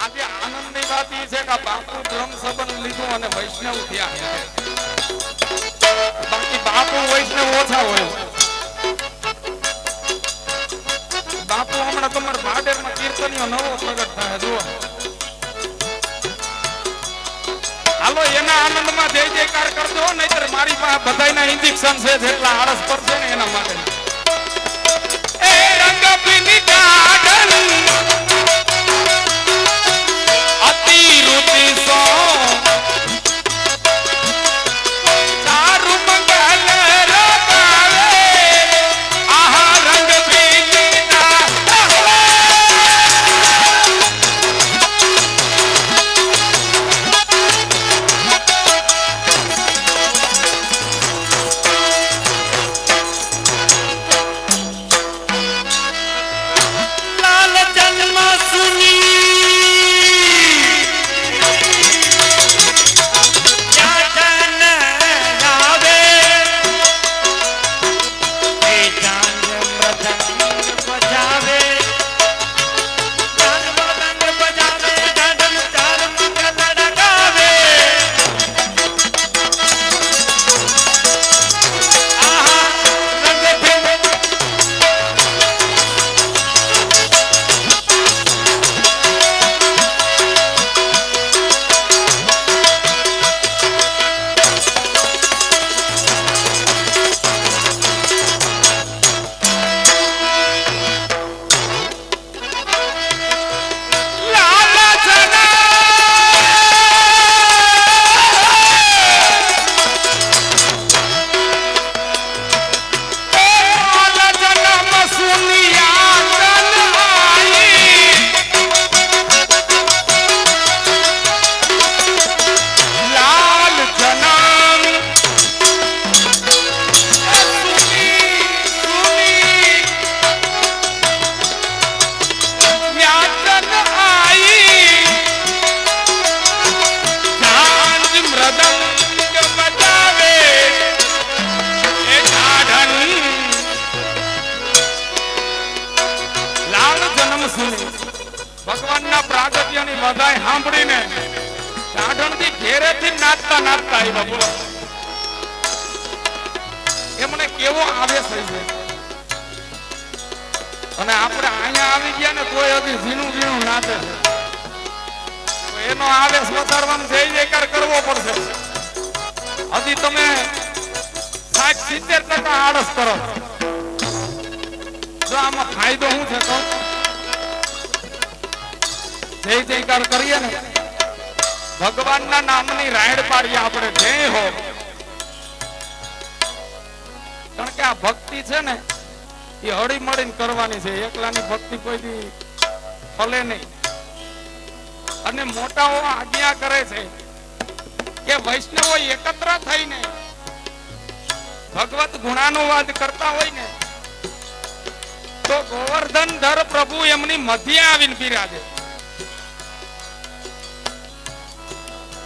આજે આનંદની વાત એ છે કે બાપુ બ્રહ્મ સંબંધ લીધું અને વૈષ્ણવ થયા. બાકી બાપુ વૈષ્ણવ ઓછા હોય. બાપુ હમણાં તમારા ભાડેરમાં કીર્તનીય નવો પ્રગટ થાય જુઓ. હાલો એના આનંદમાં જય જયકાર કરજો, નહીતર મારી પાસે બધાયના ઇન્જેક્શન છે જેટલા આળસ પડશે ને એના માટે. એ રંગ પીની ગાર્ડન અતિ રુચિ સો ભગવાનના પ્રાગટ્યની વધાઈ સાંભળીને ઢાઢણથી ઘેરેથી નાચતા નાચતા આવ્યા. બોલો એમને કેવો આવેશ થઈ ગયો. અને આપણે અહીંયા આવી ગયા ને કોઈ હજી ઝીણું ઝીણું નાચે છે. એનો આવેશ વધારવાનો જય જયકાર કરવો પડશે. હજી તમે 60-70% આળસ કરો. જો આમાં ફાયદો શું છે કહો? જય જયકાર કરીએ ને ભગવાનના નામની રાયડ પાડીએ આપણે. જય હો. કારણ કે આ ભક્તિ છે ને એ હળી મળીને કરવાની છે. એકલાની ભક્તિ કોઈ દી ફલે નહીં. અને મોટાઓ આજ્ઞા કરે છે કે વૈષ્ણવો એકત્ર થઈને ભગવત ગુણાનુવાદ કરતા હોય ને તો ગોવર્ધન ધર પ્રભુ એમની મધ્ય આવીને બિરાજે.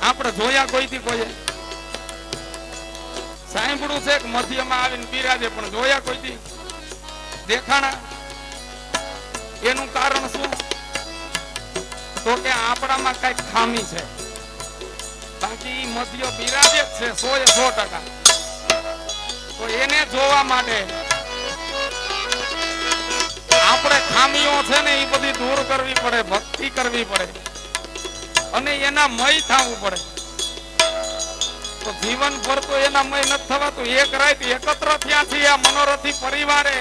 આપણે જોયા કોઈથી કોઈ સાંભળ્યું છે કે મધ્યમાં આવીને બિરાજે, પણ જોયા કોઈથી દેખાણા? એનું કારણ શું? તો કે આપણામાં કઈક ખામી છે. બાકી મધ્ય બિરાજે જ છે 100%. તો એને જોવા માટે આપણે ખામીઓ છે ને એ બધી દૂર કરવી પડે, ભક્તિ કરવી પડે અને એના મય થવું પડે. તો જીવન ભર તો એના મય નથી થવાતું. એક રાત એકત્ર થયા છીએ આ મનોરથી પરિવારે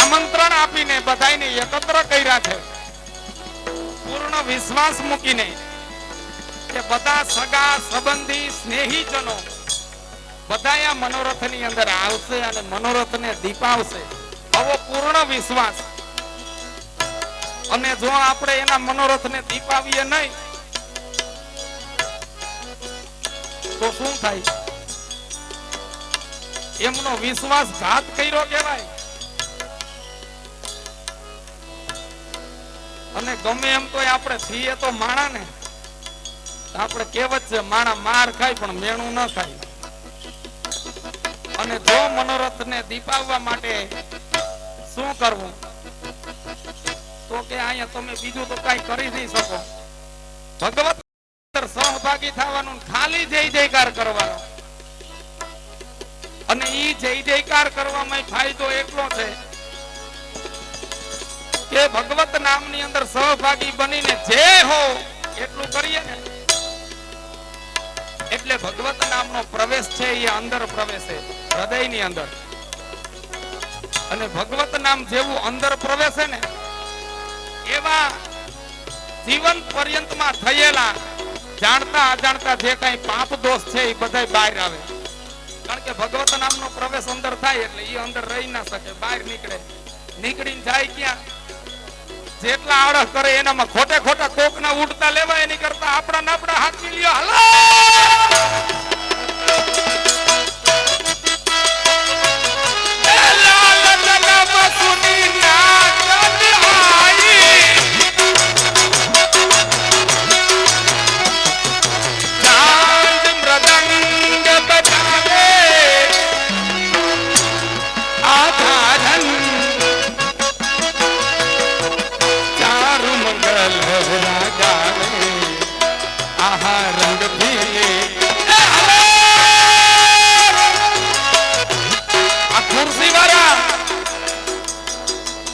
આમંત્રણ આપીને બધાને એકત્ર કર્યા છે પૂર્ણ વિશ્વાસ મૂકીને કે બધા સગા સંબંધી સ્નેહીજનો બધા આ મનોરથની અંદર આવશે અને મનોરથને દીપાવશે. આવો પૂર્ણ વિશ્વાસ. અને જો આપણે એના મનોરથને દીપાવીએ નહીં તો શું થાય? એમનો વિશ્વાસઘાત કર્યો કહેવાય. અને ગમે એમ તો આપણે છીએ તો માણા ને, આપણે કહેવત છે માણા માર ખાય પણ મેણું ન ખાય. અને જો મનોરથ ને દીપાવવા માટે શું કરવું? તો કે અહીંયા તમે બીજું તો કઈ કરી નહીં શકો. ભગવત સહભાગી થવાનું, ખાલી જય જયકાર કરવાનો. અને ઈ જય જયકાર કરવામાં ફાયદો એટલો છે કે ભગવત નામની અંદર સહભાગી બનીને જે હો એટલું કરીએ ને એટલે ભગવત નામનો પ્રવેશ છે એ અંદર પ્રવેશે, હૃદયની અંદર. અને ભગવત નામ જેવું અંદર પ્રવેશે ને એવા જીવન પર્યંતમાં થયેલા જાણતા અજાણતા જે કઈ પાપ દોષ છે એ બધા બહાર આવે. કારણ કે ભગવત નામનો પ્રવેશ અંદર થાય એટલે એ અંદર રહી ના શકે, બહાર નીકળે. નીકળીને જાય ક્યાં? જેટલા આળસ કરે એનામાં ખોટે ખોટા કોકના ઉડતા લેવા એની કરતા આપણા હાથ મિલ્યો હાલો.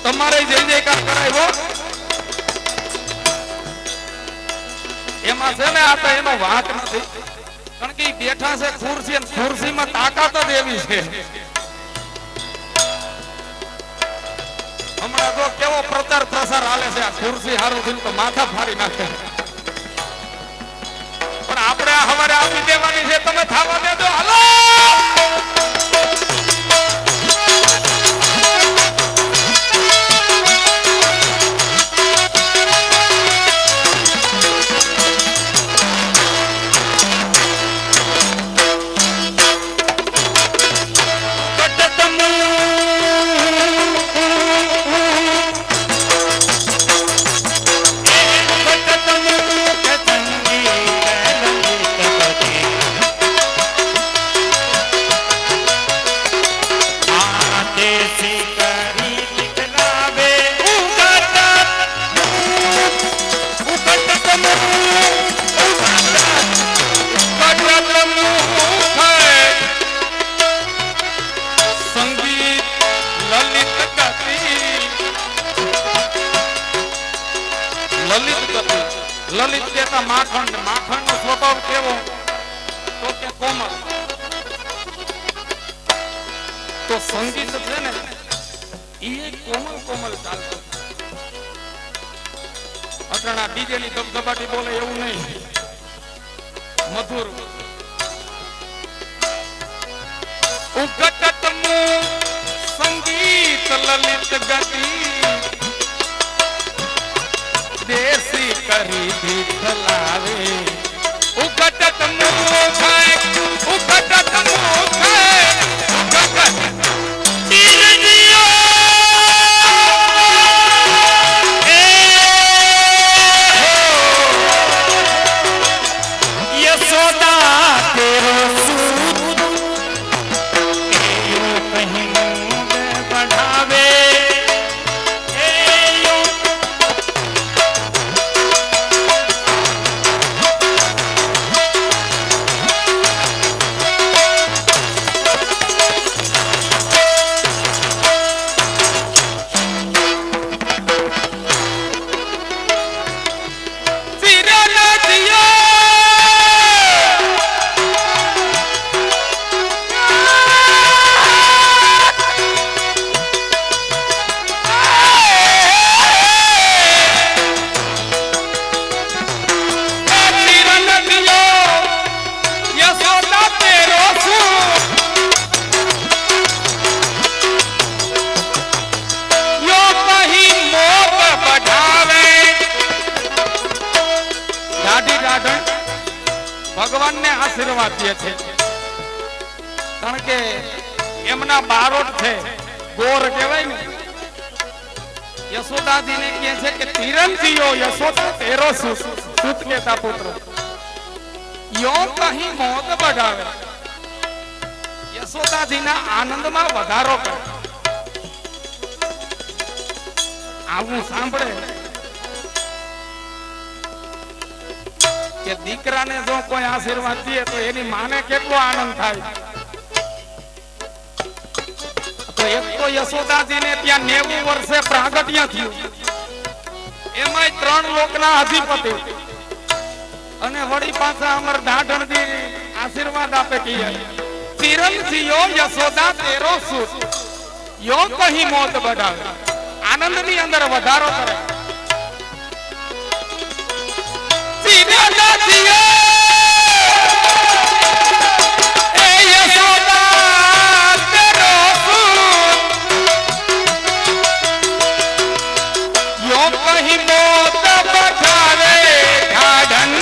તમારે જય જયકાર કરાવ્યો એમાં છે ને આ તો એનો વાત નથી. કારણ કે બેઠા છે ખુરશી અને ખુરશીમાં તાકાત જ એવી છે. હમણાં જો કેવો પ્રચાર પ્રસાર હાલે છે, આ ખુરશી હારું થયું તો માથા ફાડી નાખે. પણ આપણે આ હવારે આપી દેવાની છે, તમે થાવા દેજો હાલો. લલિત કેતા માખણ, માખણ નો સ્વભાવ કેવો તો કે કોમળ. તો સંગીત છે ને એ કોમળ કોમળ ચાલતું. અટણા ડીજે ની ધબધબાટી બોલે એવું નહીં, મધુર. ઉગટતમું સંગીત લલિત ગતિ દેશી કરી દીખલાવે. ઉગટત મુખાય, ઉગટત મુખાય, ઉગટત તીરજીઓ યશોદા તેરો સૂત એયો કहीं बढ़ावे. ભગવાન ને આશીર્વાદ દે છે. કારણ કે એમના બારોટ છે, ગોર કહેવાય ને. યશોદાજી ને કહે છે કે તિરંજીઓ યશોદા તેરો સુત કેતા પુત્ર યો કहीं મોત बढ़ावे. યશોદાજી ના આનંદમાં વધારો કરે. આવું સાંભળે કે દીકરાને જો કોઈ આશીર્વાદ દે તો એની માને કેટલો આનંદ થાય. તો એક તો યશોદાજીને ત્યાં 90 વર્ષે પ્રાગટ્ય થયું, એમાંય 3 લોકના અધિપતિ, અને વળી પાછા અમર ઢાઢણજી આશીર્વાદ આપે કે ચિરંજીવો યશોદા તેરો સુત, યો કહી મોત બઢાવે, આનંદની અંદર વધારો કરે. ચિરંજીવો એ યશોદા તેરો સુત, યો કહી મોત બઢાવે ઢાઢણ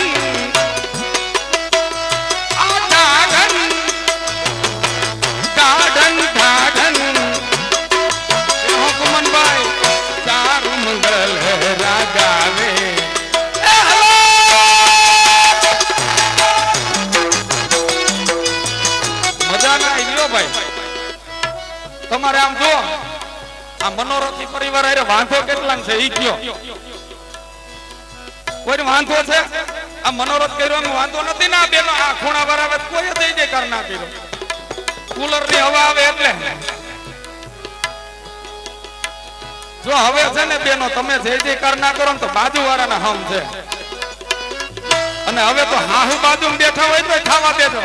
તમારે આમ જો આ મનોરથી પરિવાર આરે વાંધો કેટલા છે ઈ કયો? કોઈ વાંધો છે? આ મનોરથ કર્યો વાંધો નથી ને? આ બેનો આ ખૂણા બરાબર કોઈ જઈ જઈ કર ના કર્યો, કુલર ની હવા આવે એટલે. જો હવે છે ને બેનો તમે જઈ જઈ કર ના કરો તો બાજુ વાળાના હમ છે, અને હવે તો હાહુ બાજુ બેઠા હોય તો ખાવા દેજો.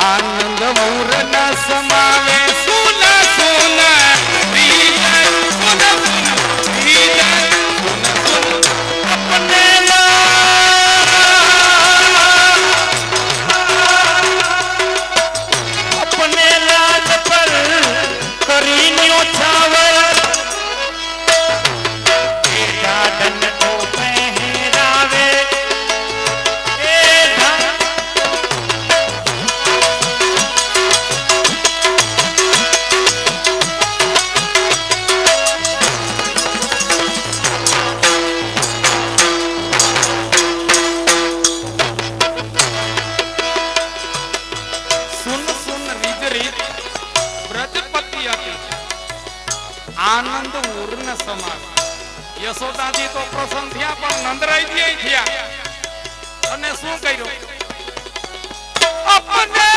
આનંદ મૂર ન સમાવે સુના સુના अपने लाल पर करी न्योछावर गार्डन को पहरावे આનંદ ઉર્ન સમાન. યશોદાજી તો પ્રસન્ન થયા પણ નંદરાયજી થયા, અને શું કર્યું? अपने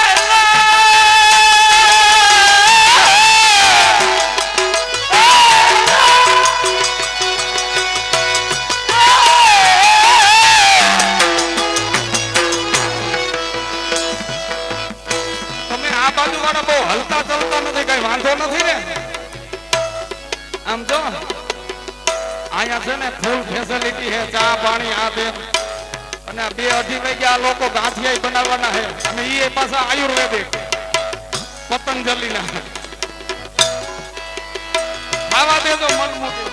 તમે આ બાજુ વાળા બહુ હલતા ચલતા નથી, કઈ વાંધો નથી ને? આમ જો અહીંયા છે ને ફૂલ ફેસિલિટી છે, ચા પાણી આ બે, અને 2-2.5 વાગ્યા લોકો ગાંઠિયા બનાવવાના છે, અને એ પાછા આયુર્વેદિક પતંજલિના. ખાવા દેજો મન મૂકી.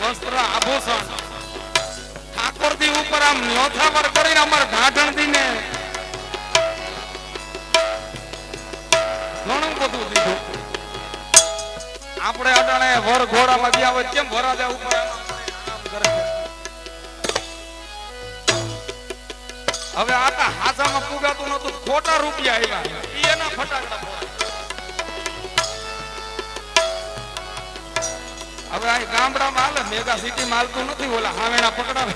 વસ્ત્ર આભૂષણ ઠાકોરજી ઉપર આમ ન્યોથાવર કરીને અમારા ઢાઢણજી ને ઘણું બધું દીધું. આપણે અટાણે વર ઘોડામાં ગયા હોય કેમ વરાજા ઉપર આમ કરે છે. હવે આતા હાજામાં પુગાતું નતું, ખોટા રૂપિયા આવ્યા, ઈ એના ફટાકડા ફોડે. હવે આ ગામડામાં હાલે, મેગા સિટીમાં હાલતું નથી, ઓલા હાવેણા પકડાવે.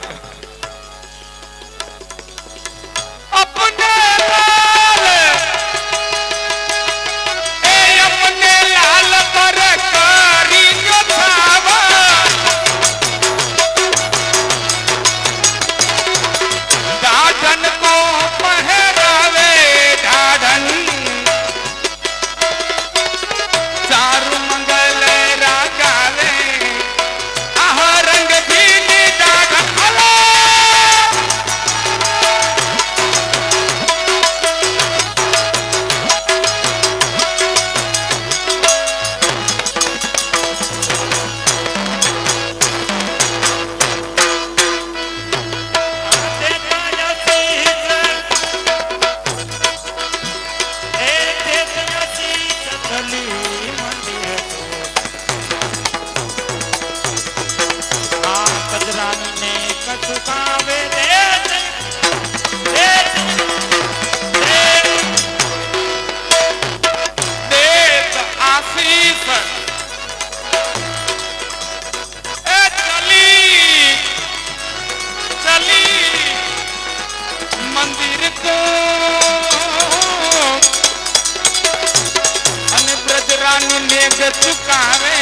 ચુકાવે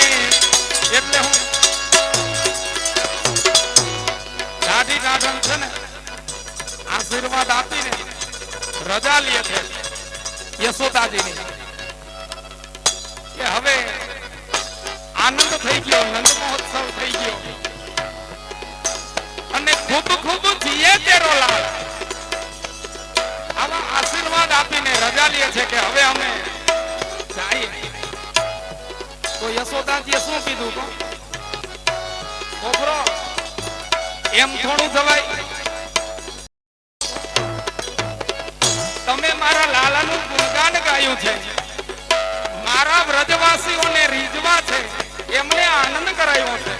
એટલે હું દાઢી દાઢણ છે ને આશીર્વાદ આપીને રજા લે છે યશોદાજીની કે હવે આનંદ થઈ ગયો, નંદ મહોત્સવ થઈ ગયો અને ખૂબ ખૂબ જીએ તેરો લાલ. આવા આશીર્વાદ આપીને રજા લે છે કે હવે અમે જઈએ. તો યશોદાજીએ શું કીધું? તો છોકરો એમ થોડું જવાય, તમે મારા લાલાનું ગુણગાન ગાયું છે, મારા વ્રજવાસીઓને રીઝવા છે, એમને આનંદ કરાયો છે,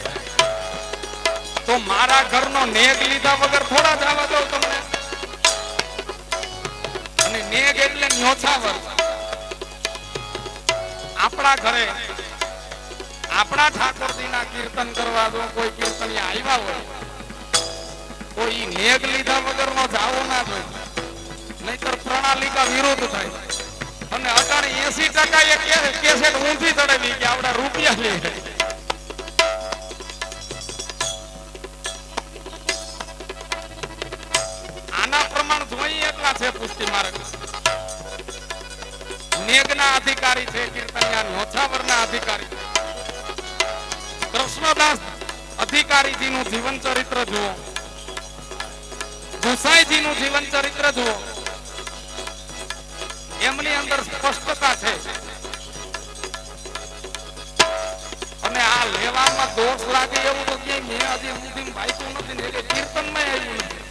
તો મારા ઘરનો નેગ લીધા વગર થોડા જવા દો તમને. અને નેગ એટલે ન્યોછાવર. આપણા ઘરે આપણા ઠાકોરજીના કીર્તન કરવા દો, કોઈ કીર્તનિયા આવ્યા હોય તો ઈ નેગ લીધા વગર નો જાવો ના જોઈએ, નહીતર પ્રણાલિકા વિરોધ થાય. અને અટાણે 80% એ કેસેટ ઊંધી ચડાવી કે આપડા રૂપિયા લે. આના પ્રમાણ જોઈએ એટલા છે પુષ્ટિ માર્ગ. નેગના અધિકારી છે કીર્તનિયા, નોછાવરના અધિકારી. કૃષ્ણદાસ અધિકારીજી નું જીવન ચરિત્ર જુઓ, ગુસાઈજી નું જીવન ચરિત્ર જુઓ, એમની અંદર સ્પષ્ટતા છે. અને આ લેવામાં દોષ લાગે એવું તો કે મેં હજી સુધી વાંચ્યું નથી ને, એટલે કીર્તનમાં આવ્યું નથી.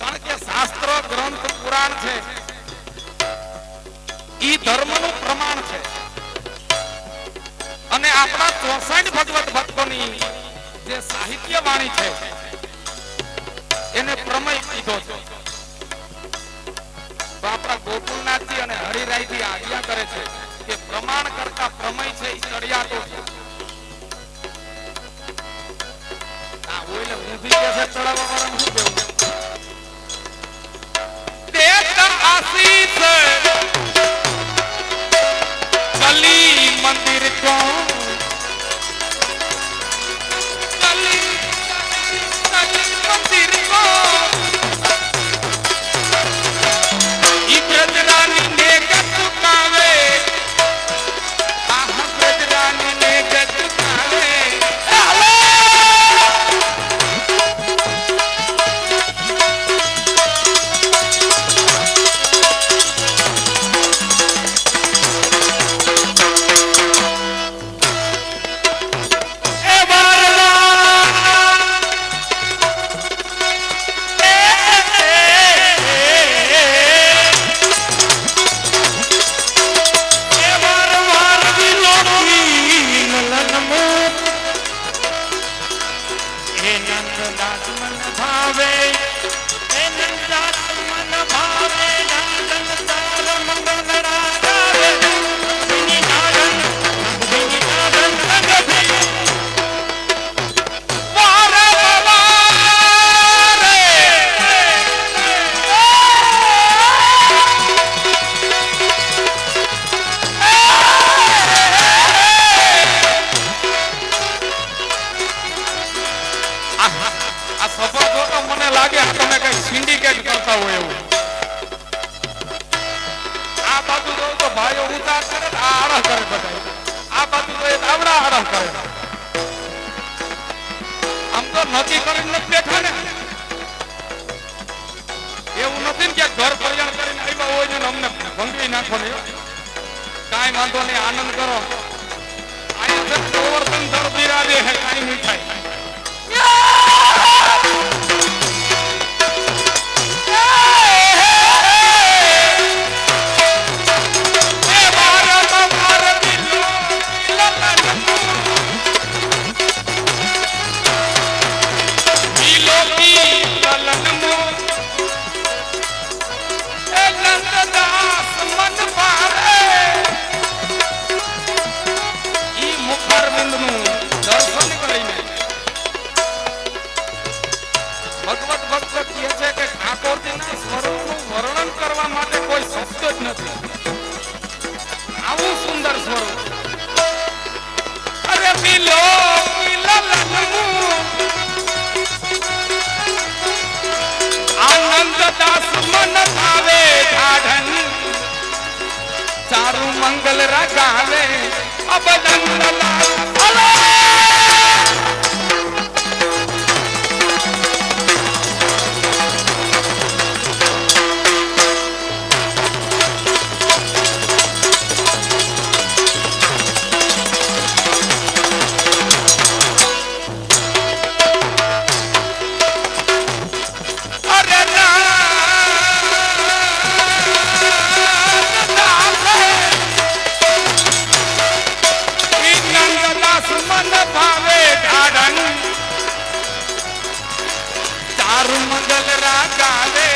કારણ કે શાસ્ત્ર ગ્રંથ પુરાણ છે ઈ ધર્મનું પ્રમાણ છે. અને આપણા 64 ભગવત ભક્તોની જે સાહિત્ય વાણી છે એને પ્રમેય કીધો છે. તો આપણા ગોકુલનાથજી અને હરિરાયજી આજ્ઞા કરે છે કે પ્રમાણ કરતા પ્રમેય છે એ ચડિયાતો છે. આ ઓલે ઊંધી કેસે ચડાવવા વાળાનું શું કહેવું? દેશ આશીષ કલી મંદિર કો મંદિર કો ઈ બ્રજરાની આવડા કરે આડા કરે બધા આ બાજુ તો એક આવડા આડા કરે આમ તો નક્કી કરીને નથી બેઠા ને એવું નથી ને કે ઘર કલ્યાણ કરીને આવ્યા હોય ને અમને ભંગવી નાખો ને કાંઈ વાંધો નહીં આનંદ કરો આયા ગોવર્ધન ધર બિરાજે હે કાંઈ નહીં થાય વર્ણન કરવા માટે કોઈ શબ્દ જ નથી આવું સુંદર સ્વરૂપ અરે મિલો આનંદ દાસ મન ભાવે ઢાઢન ચારું મંગલ રગાવે અબદન મંગલ રાગાવે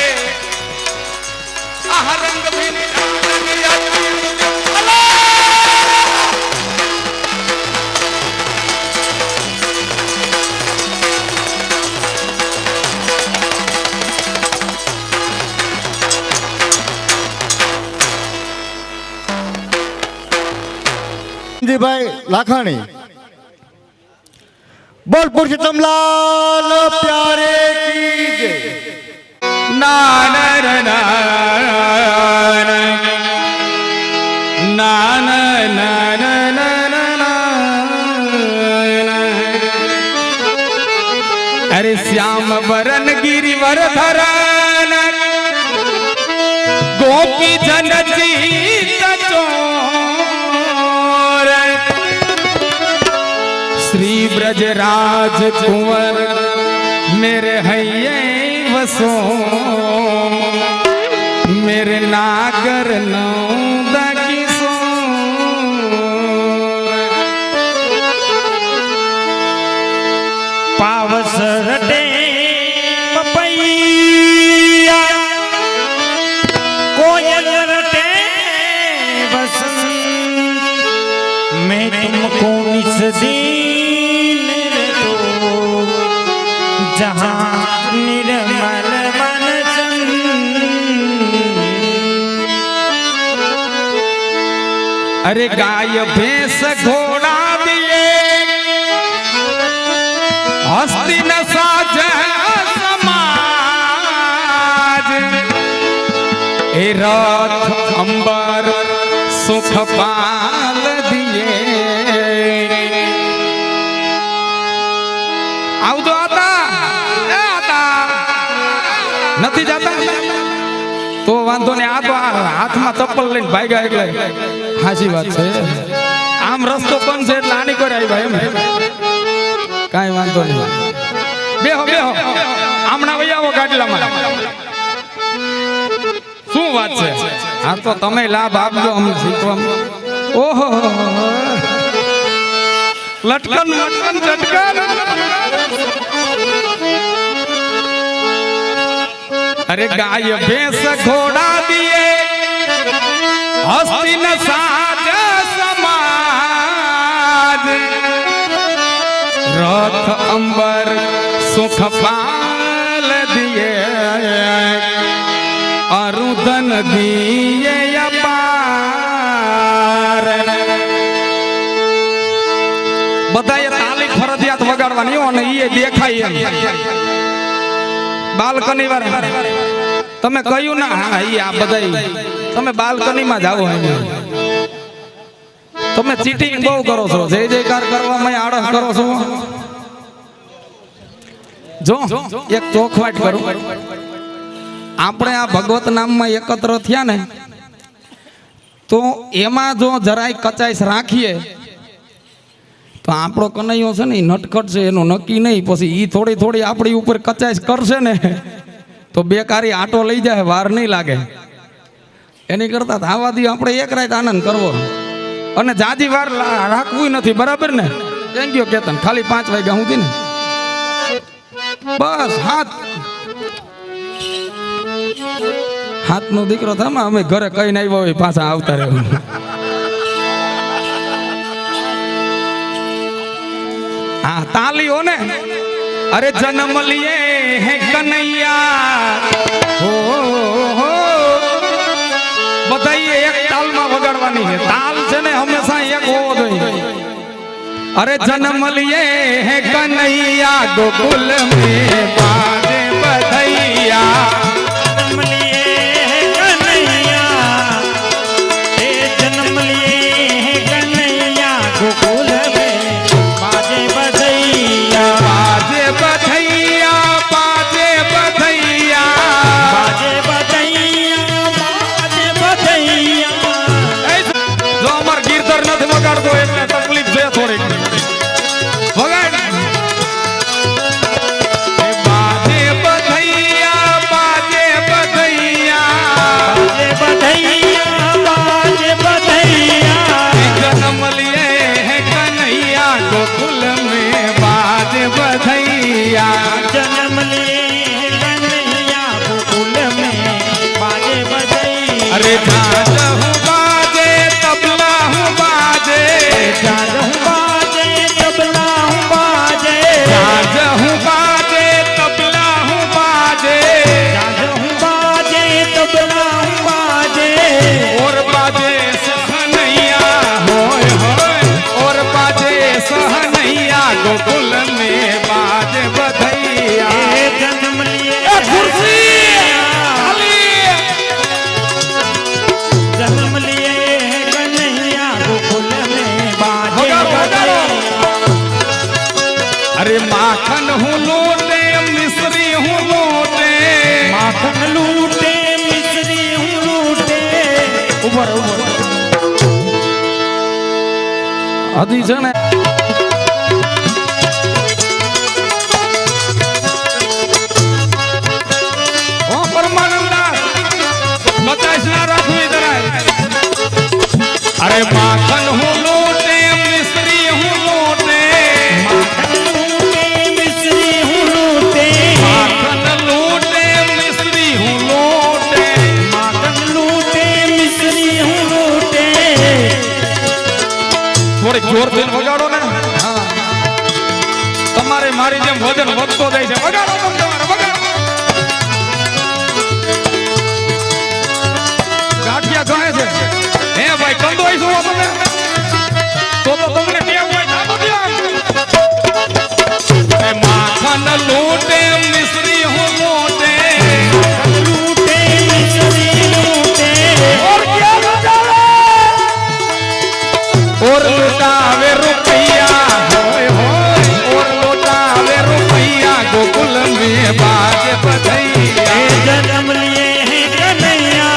આ રંગ ભીની ભાઈ લાખાણી બોલ પુરુષોત્તમ લાલ પ્યારે કી જય નાનર अरे श्याम वरन गिरिवर धरन गोपी जन जीत चोर श्री ब्रजराज कुंवर मेरे हैये वसो मेरे नागर नौद पावसर दे पपैया कोयल रटे बसंत मैं तुमको निस दिन दो जहाँ निर्मल मन चंद अरे गाय भैंस घोड़ा दिए हस्ती न साज समाज ए रथ अंबर सुख पाल दिए आउ तो आता નથી જાતા તો વાંધો ને આ તો હાથમાં ચપ્પલ લઈને ભાગ્યા એટલે હાચી વાત છે આમ રસ્તો બંધ છે એટલે આની કરે આવ્યા એમ કાઈ વાંધો નહીં બેહો બેહો આમણા વઈ આવો ગાડલામાં શું વાત છે આ તો તમે લાભ આપજો અમને શીખવામાં ઓહો લટકન લટકન ઝટકન अरे गाय भैंस घोड़ा दिए हस्ती न साज समाज रथ अंबर सुख पाल दिए अरुदन दिए अपार बधाए ताली फरजियात वगाड़वानी हो ने ये देखाय एम बालकनी वाला તમે કહ્યું ના હા ઈ આ બધાય તમે બાલ્કની માં જાઓ તમે ચીટિંગ બહુ કરો છો, જય જયકાર કરવામાં આળસ કરો છો. જો એક ચોખવાટ કરું, આપણે આ ભગવત નામમાં એકત્ર થયા ને તો એમાં જો જરાય કચાઈશ રાખીએ તો આપણો કનૈયો છે ને એ નટખટ છે, એનું નક્કી નહીં. પછી એ થોડી થોડી આપણી ઉપર કચાઈશ કરશે ને તો બેકારી આટો લઈ જાય, વાર નહીં લાગે. એની કરતા આવા દી આપણે એક રાત આનંદ કરવો અને જાજી વાર રાખવું નથી, બરાબર ને? Thank you Ketan. ખાલી 5 વાગ્યા સુધી ને બસ હાથનો દીકરો થામાં અમે ઘરે કહીને આવ્યો હોય પાછા આવતા રહે. હા તાલીઓ ને. અરે જન્મ લીએ હે કનૈયા હો બધાય એક તાલમાં વગાડવાની છે. તાલ છે ને હંમેશા એક હોવો જોઈએ. અરે જન્મ લીએ હે કનૈયા ગોકુલ में बाजे बधैया, जन्म लिए है कन्हैया, हे जन्म लिए है कन्हैया, गोकुल में बाजे बधैया, बाजे बधैया, बाजे बधैया, बाजे बधैया, बाजे बधैया. જો અમાર ગીરધર નથી વગાડતો એટલે તકલીફ છે થોડીક. વગાડ. બાજે બધૈયા, બાજે બધૈયા, बाजे बधैया, जन्म लिए है कन्हैया गोकुल में बाजे बधैया, जन्म लिए है कन्हैया, गोकुल में बाजे बधैया. अरे झांझ हूँ बाजे तबला हूँ बाजे, झांझ हूँ बाजे तबला हूँ बाजे, झांझ हूँ बाजे तबला हूँ बाजे, झांझ हूँ बाजे तबला हूँ बाजे, और बाजे सहनैया होय होय, और बाजे सहनैया गोकुल में बाजे बधैया. हे जन्म लिए ए कुर्सी खाली. जन्म लिए है कन्हैया, गोकुल में बाजे वगाड़ो, वगाड़ो. बधैया. अरे माखन हूँ लूटे मिश्री हूँ लूटे, माखन लूटे मिश्री हूँ लूटे. ઉભર ઉભર હજી છે ને ઓ પરમાનંદા બતાઈશ ના રાખવી જરાય. અરે માખન હું લૂટે મિશ્રી હું લૂટે, माखन लूटे मिश्री हूँ लूटे, માખન લૂટે મિશ્રી હું લૂટે. माखन लूटे मिश्री हूँ लूटे. થોડીક જોર દઈને વગાડો ને. હા તમારે મારી જેમ વજન વધતો જાય છે. વગાડો તમે તમારે વગાડો. ગાંઠિયા ગણે છે હે ભાઈ કંદોઈ છો તમે તો તમને ટેવ હોય ના તો ધ્યાન. એ માખન લૂટે મિશ્રી હું લૂટે, लूटे मिश्री लूटे. और क्या बजावे और लुटावे रुपया होय होय, और लुटावे रुपया गोकुल में बाजे हे बधैया. जन्म लिए है कन्हैया,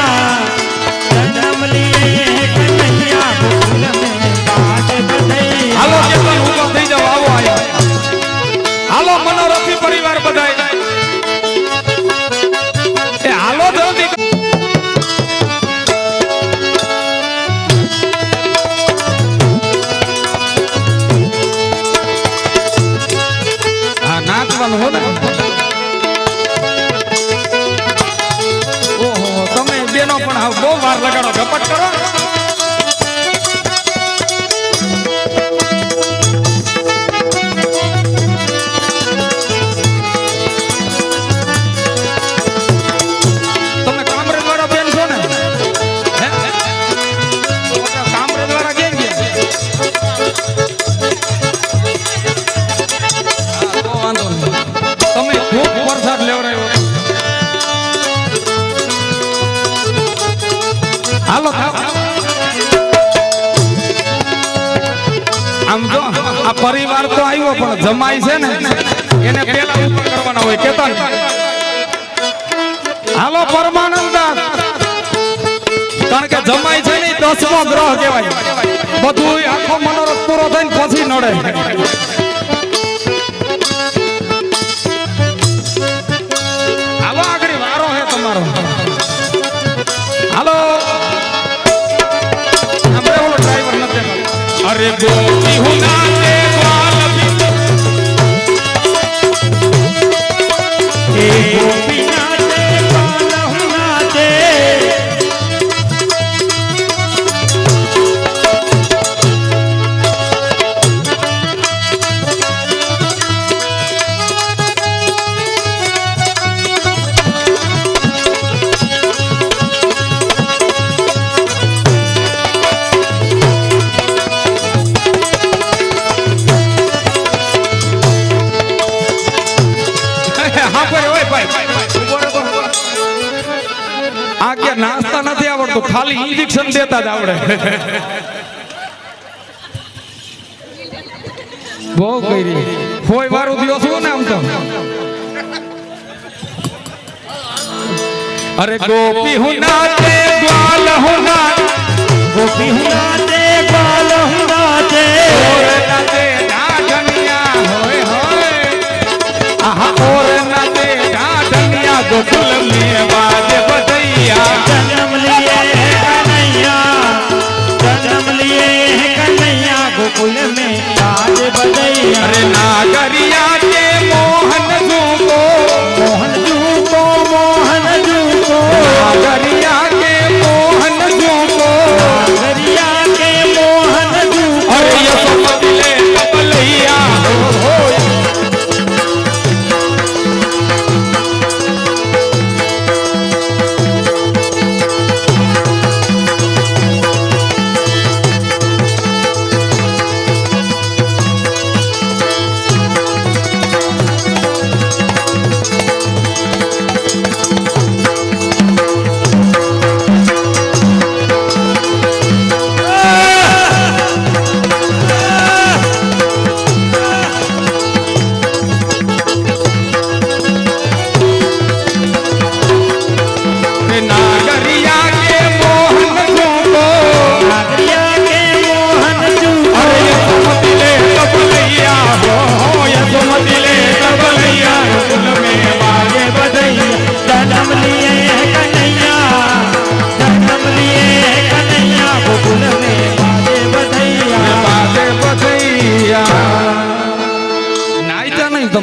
जन्म लिए है कन्हैया, गोकुल में बाजे बधैया. હાલો કેટલા ઊભા થઈ જાવ. આવો આયા હાલો મનોરથી પરિવાર બધાય એ હાલો જલ્દી. હા નાચવાનું હો ને. ઓહો તમે બેનો પણ હાવ બહુ વાર લગાડો. ઝપટ કરો. તમે કામરેજ વાળા બેન છો ને? હે? કામરેજ વાળા કેમ ગયા? હા, તો વાંધો નહીં. તમે ખૂબ વરસાદ લેવડાવ્યો. હાલો થાવ. પરિવાર તો આવ્યો પણ જમાઈ છે ને એને પેલા ઉપર કરવાના હોય કેતન હાલો પરમાનંદ દાસ કારણ કે જમાઈ છે ને 10મો ગ્રહ કહેવાય બધું આખો મનોરથ પૂરો થઈને પછી નડે હાલો આગળ વારો હે તમારો હાલો આપણે ઓલો ડ્રાઈવર નથી અરે ગોપી હું નાચે ગ્વાલ એ ગોપી નાચે ગ્વાલ હું નાચે નાસ્તા નથી આવડતું ખાલી ઇન્જેક્શન દેતા જ આવડે બહુ કરી કોઈ વારું દિવસ હું ને આમ તો અરે ગોપી હું નાચે ગ્વાલ હું નાચે ગોપી હું નાચે ગ્વાલ હું નાચે ઓર નાચે ઢાઢનિયા હોય હોય આહા ઓર નાચે ઢાઢનિયા ગોકુલ મે બાજે બજૈયા जन्म लिए कन्हैया गोकुल में आज बजैया अरे नागरिया के मोहन झूको मोहन झूको मोहन झूको नागरिया के मोहन झूको नागरिया के मोहन झूको अरे यशोमती ले कपलैया हो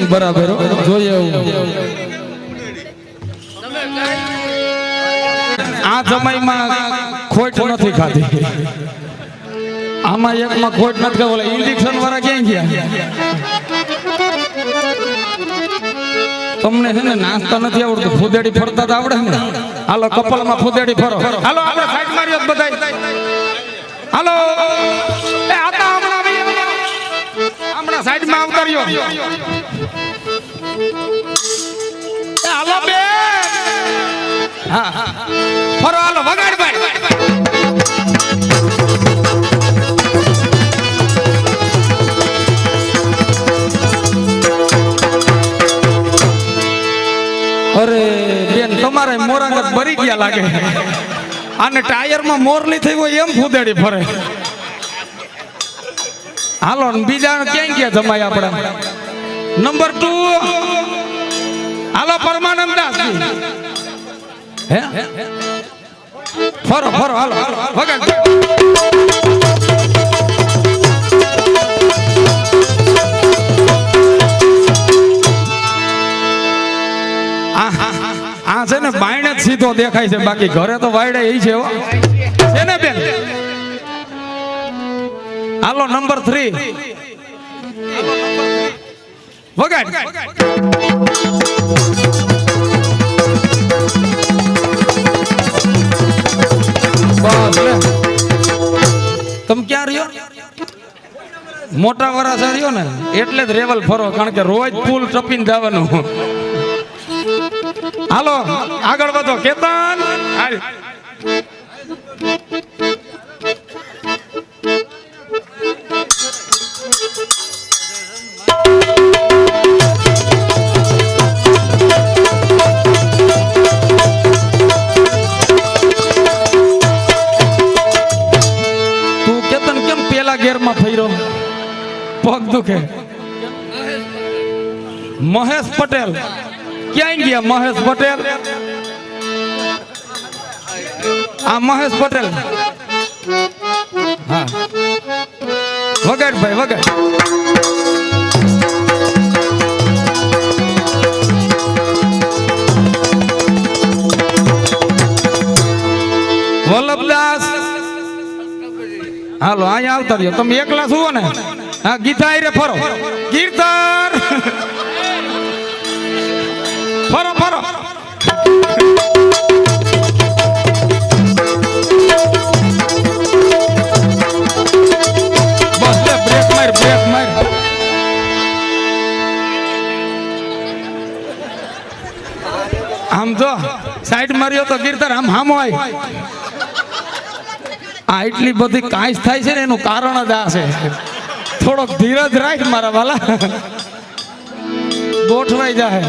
બરાબર જોઈએ આ જમાઈમાં ખોટ નથી ખાધી આમાં એકમાં ખોટ નથી ખાધી ઓલા ઇન્જેક્શન વાળા ક્યાં ગયા તમને છે ને નાસ્તા નથી આવડતું ફુદેડી ફરતા તો આવડે ને હાલો કપલમાં ફુદેડી ફરો હાલો આપણે સાઈડ માર્યો બધાય હાલો એ આતા હમણાં સાઈડમાં આવતાર્યો હાલો બે હા ફરો હાલો વગાડ ભાઈ અરે બેન તમારે મોરાંગત ભરી ગયા લાગે આને ટાયરમાં મોરલી થઈ હોય એમ ફૂદેડી ફરે હાલો બીજા ક્યાં ગયા જમાય આપણે નંબર 2 હાલો પરમાનંદ દાસ હે ફરો ફરો હાલો વગાડ આ છે ને બાયણે જ સીધો દેખાય છે બાકી ઘરે તો વાયડે એ છે ને બેન હાલો નંબર 3 વગાડ તમ ક્યાં રહ્યો મોટા વરાસા રહ્યો ને એટલે જ રેવલ ફરો કારણ કે રોજ પુલ ટપીને જવાનું હાલો આગળ વધો કેતન ગેરમાં ફર્યો, પગ દુખે. મહેશ પટેલ ક્યાં ગયા? મહેશ પટેલ, આ મહેશ પટેલ. હા વગાડ ભાઈ વગાડ. વલ્લભદાસ હાલો અહીંયા આવતા રહ્યો. તમે એકલા સુવો ને? હા ગીતા આયરે ફરો. કીર્તન ફરો ફરો. બસ લે બ્રેક માર બ્રેક માર. આમ જો સાઈડ માર્યો તો કીર્તન આમ હામો આય. આ એટલી બધી કાંઈ થાય છે ને એનું કારણ જ આ છે. થોડોક ધીરજ રાખ મારા વાલા, ગોઠવાઈ જાય.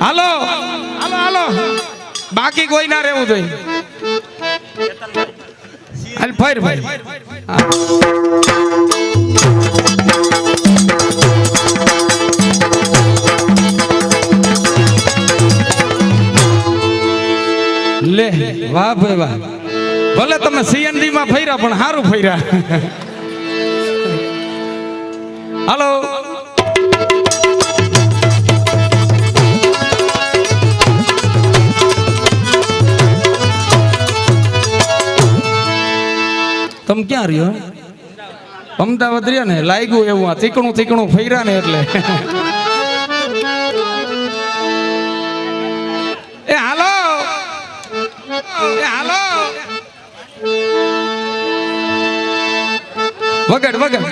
હાલો હાલો હાલો, બાકી કોઈ ના રહેવું જોઈએ. હાલ ફેર ભાઈ. લે વાહ ભાઈ વાહ. ભલે તમે સીએનડી માં ફર્યા પણ સારું ફર્યા. હાલો તમે ક્યાં રહ્યો? અમદાવાદ રહ્યા ને? લાગ્યું એવું આ ચીકણું ચીકણું ફર્યા ને એટલે. એ હાલો એ હાલો વગડ વગડ.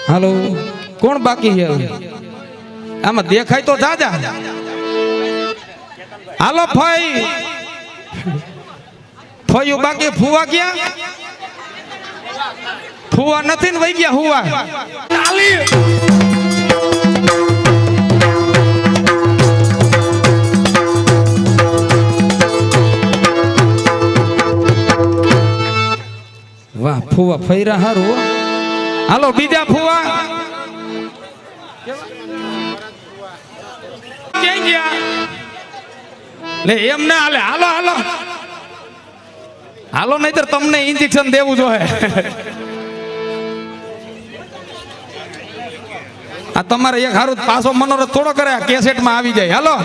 હાલો કોણ બાકી છે? આમાં દેખાય તો જાજા. હાલો ફઈ ફયું બાકી. ફુવા ક્યાં? ફુવા નથી ને વહી ગયા હુવા. ચાલી વાહ ફુવા ફૈરા હારું. હાલો બીજા ફુવા ક્યાં ગયા? લે એમ ના હાલે. હાલો હાલો હાલો, નહીતર તમને ઇન્જેક્શન દેવું જોઈએ. આ તમારે એક હારું પાછો મનોરથ થોડો કરે, આ કેસેટ માં આવી જાય. હાલો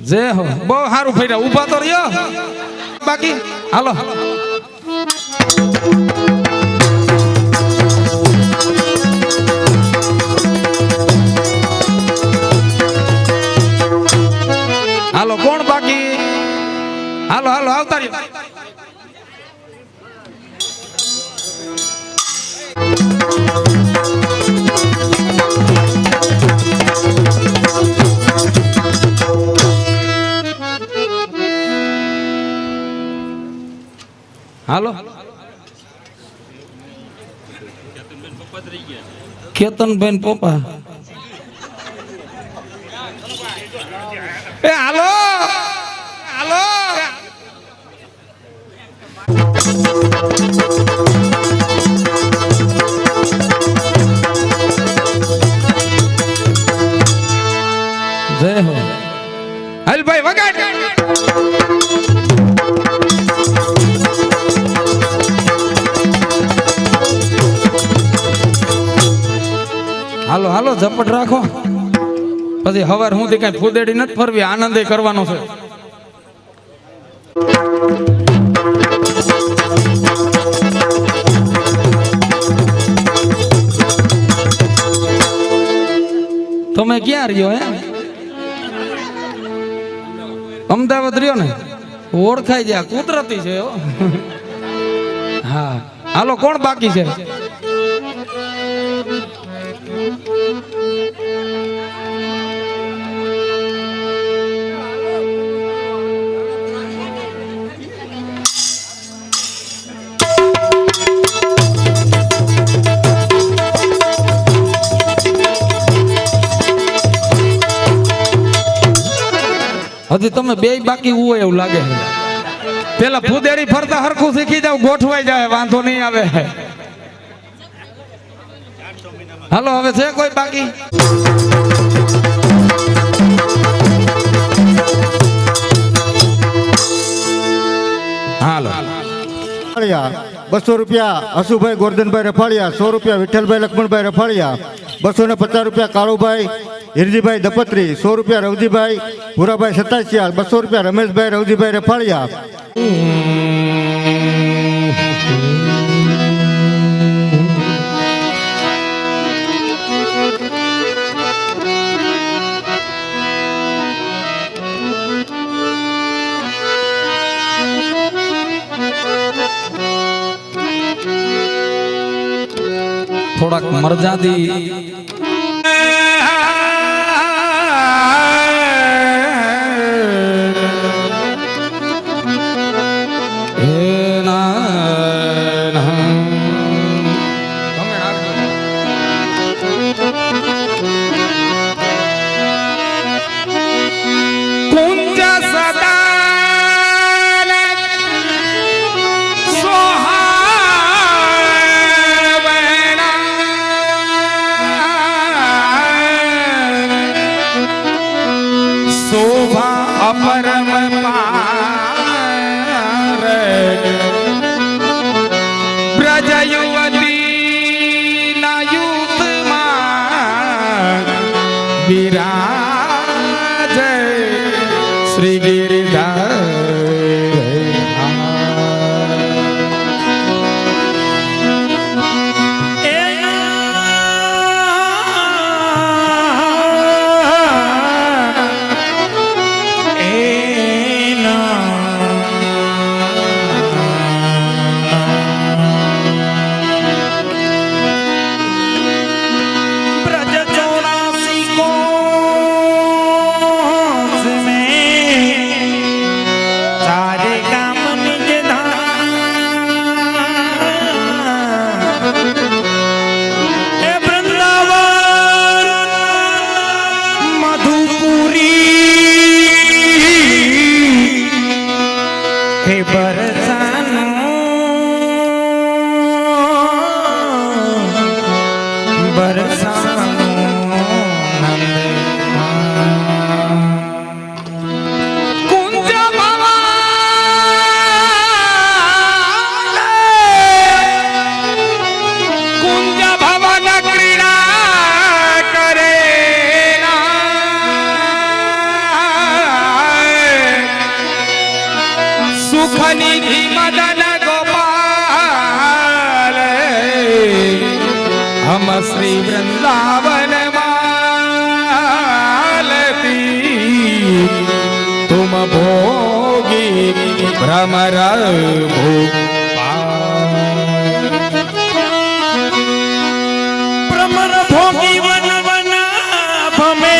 જે હો બહુ સારું ફર્યા. ઉભા તો રહ્યો બાકી. હાલો હાલો કોણ બાકી? હાલો હાલો આવતા રહ્યો. હાલો કેતનબેન પપ્પા. એ હાલો હાલો જય હો. હાલ ભાઈ વગાડ. હાલો હાલો ઝપટ રાખો. પછી હવાર હું કઈ ફૂદેડી નથી ફરવી, આનંદ કરવાનો છે. તમે ક્યાં રહ્યો? હે અમદાવાદ રહ્યો ને? ઓળખાઈ જાય, કુદરતી છે. હા હાલો કોણ બાકી છે? હજી તમે બે બાકી હોય એવું લાગે છે. પેલા ફુદેડી ફરતા હરખું શીખી જાવ, ગોઠવાઈ જાય, વાંધો નહીં આવે. હાલો હવે છે કોઈ બાકી? હાલો. રફાળિયા 200 રૂપિયા હસુભાઈ ગોરધનભાઈ રફાળિયા, 100 રૂપિયા વિઠ્ઠલભાઈ લક્ષ્મણભાઈ રફાળિયા, 250 રૂપિયા કાળુભાઈ હિરજીભાઈ દપત્રી, 100 રૂપિયા રવજીભાઈ ભુરાભાઈ સતાસિયા, 200 રૂપિયા રમેશભાઈ રવજીભાઈ રફાળિયા. થોડાક મરજાદી પરમ પાર બ્રજ યુવતી ના યુથમાં વિરાજ શ્રી ગિરિધર. સુખનિધિ મદન ગોપાલ હમ શ્રી વૃંદાવન માલતી તુમ ભોગી ભ્રમર ભ્રમર ભોગી વન વન ભમે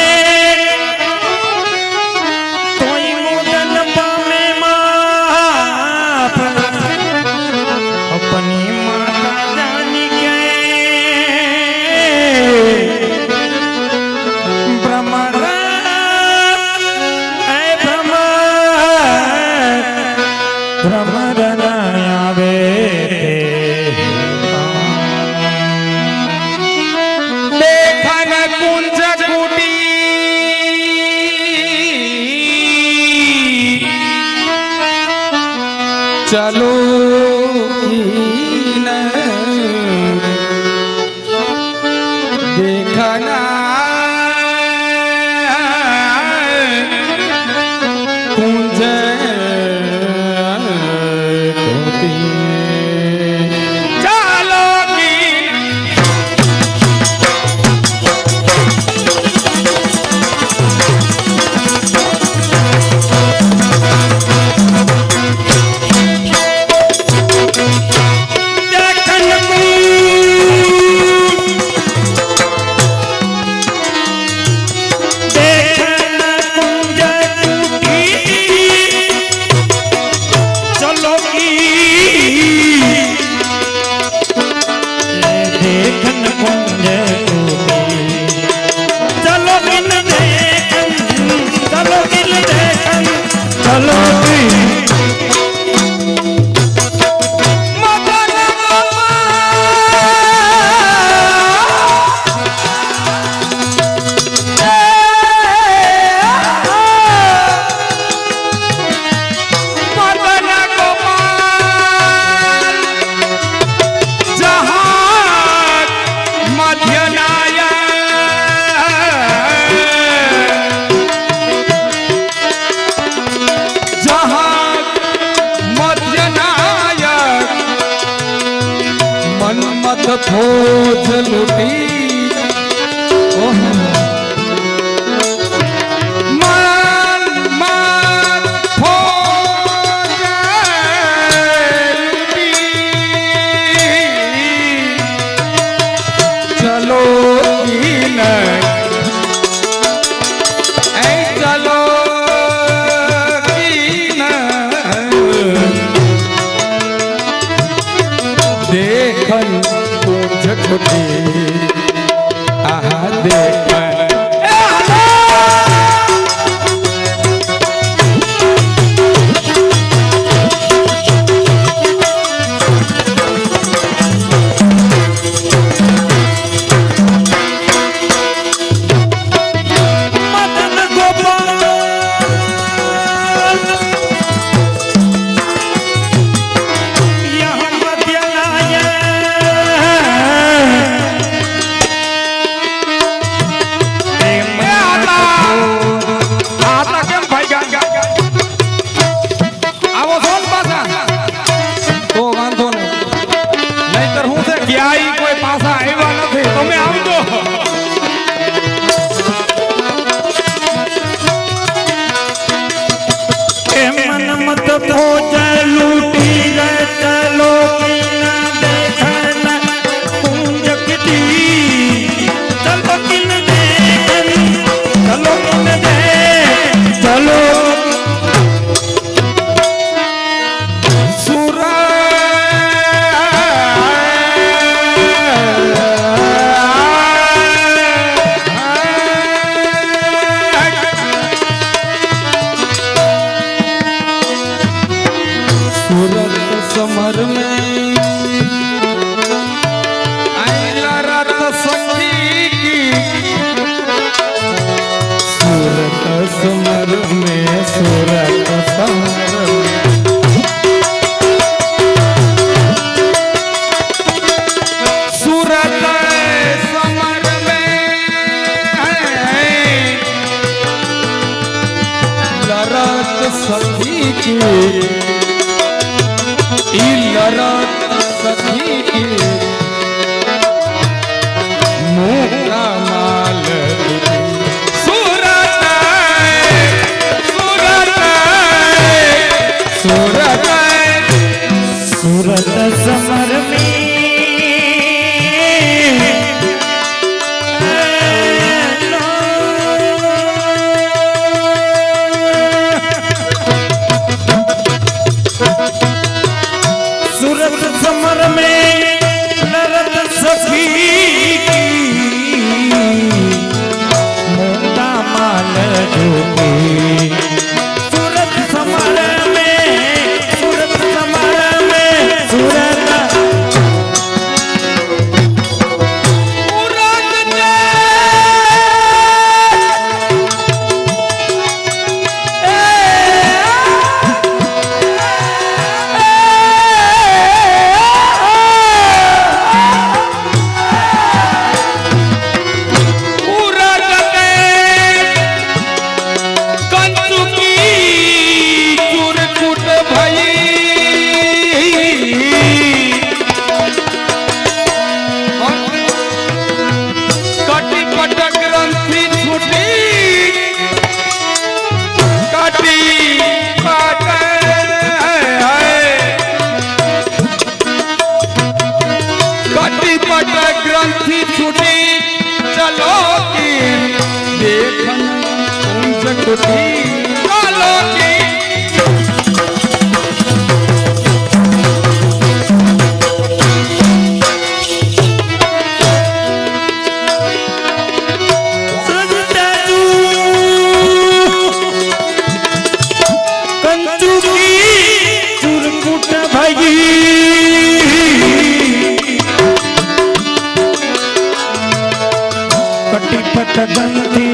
चलो देखना कुंज चलो ફોજ લૂટી માન માન ફોજ લૂટી ચલો ઈન એ ચલો ઈન देखन पूछ छुटी आहा देखन મદન ગોપાલ યહ મધ્યનાય આટલા કેમ ભાઈ આવો છો ને પાછા તો વાંધો નહીં નહીતર હું છે ક્યાંય કોઈ પાછા આવ્યા નથી તમે આવજો मन मत खोज लूटी रे चलो किना देखन कुंज किटी चलो किन देखन चलो किन दे चलो सूरत समर में आइला रात सखी की सूरत समर में सूरत समर में सूरत समर में लरत सखी की लरत सखी की मुक्ता माल सूरत सूरत सूरत सूरत समर में सूरत समर में लरत सखी मोटा माल जोगी सूरत समर में सूरत समर में सूरत ग्रंथि छूटी चलो की देखन कुंज कुटी चलो की कंचू की चुरकुट भागी कटी पट गंती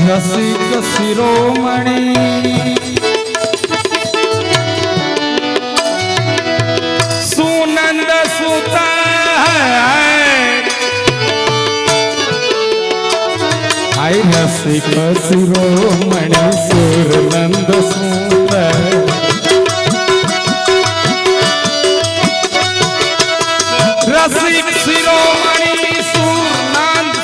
રસિક શિરોમણી સુનંદ સુતા આય રસિક શિરોમણી સુરનંદ સુતા રસિક શિરોમણી સુરનંદ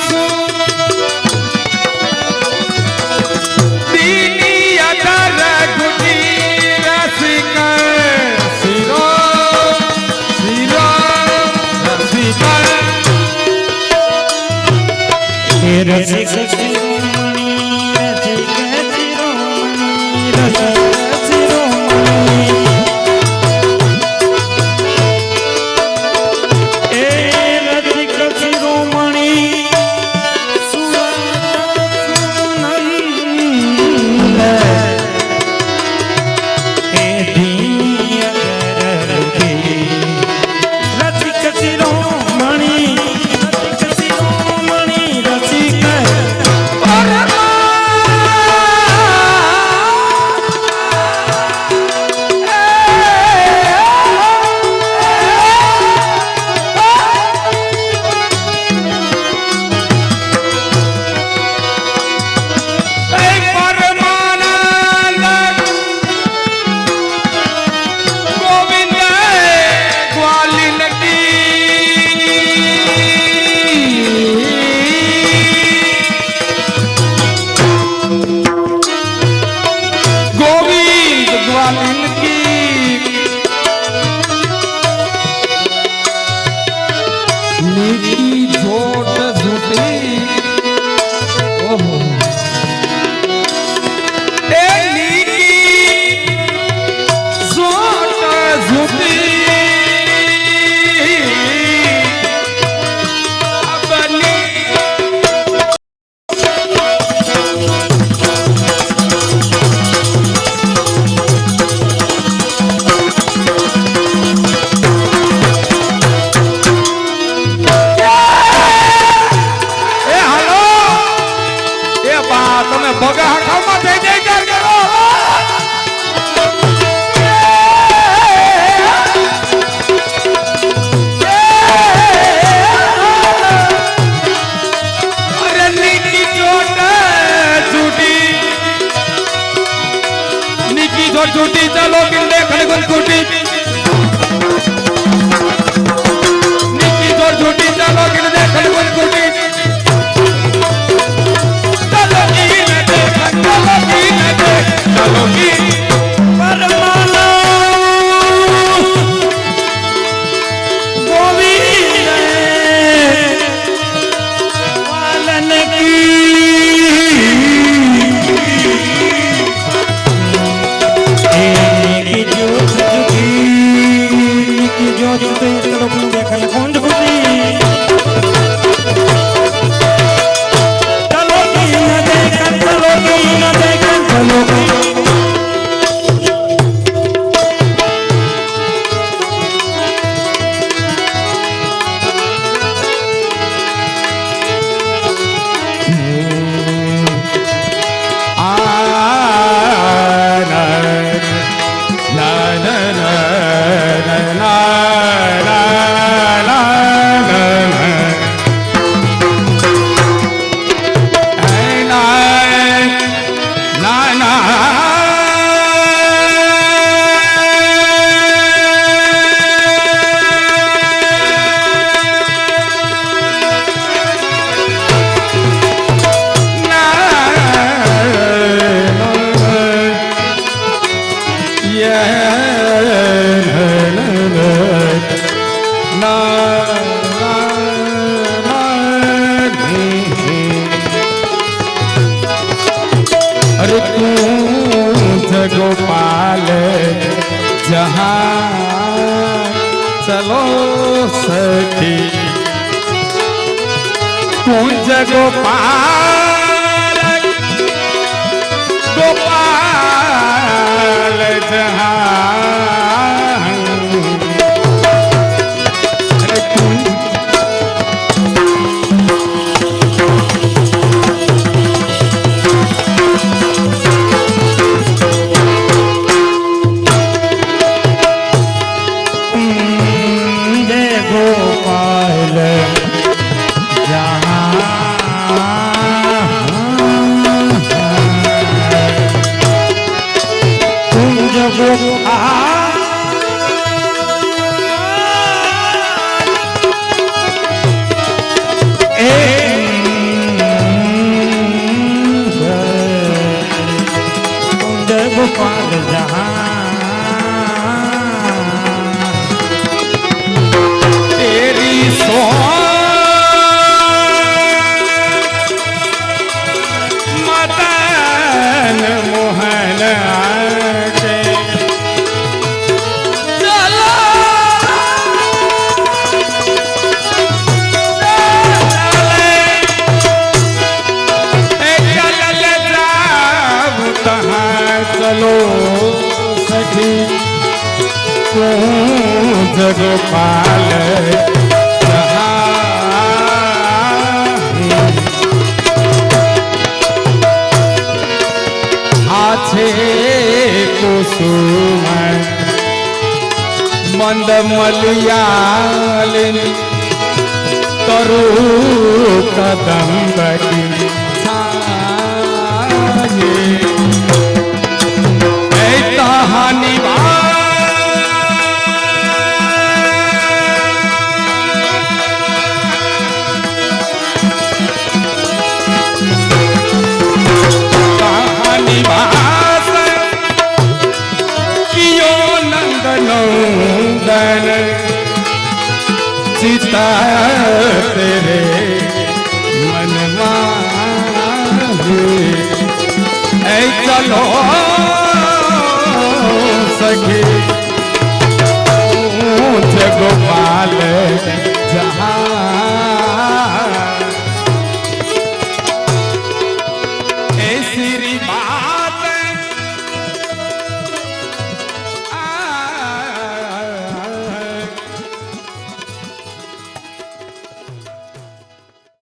રસિક શિરોમણી રસિક શિરોમણી રસિક શિરોમણી એ રસિક શિરોમણી સુનંદ એ દિવ્ય કરુણી રસિક શિરોમણી छूटी चलो किंडे खड़गुन छूटी निकी जोर छूटी चलो किंडे खड़गुन छूटी चलो की न देख चलो की न देख चलो की परमाना गोविंद वालन की अरे तू गोपाल जहाँ चलो सखी कुंज गोपाल गोपाल जहाँ अरे कुंज गोपाल आछे कुसुम मंद मलियालिनी तरु कदम्ब की छाये ऐ कहानी कहानी भास कियो नंदन सीता तेरे मन माहे ऐ चलो सखी गोपाल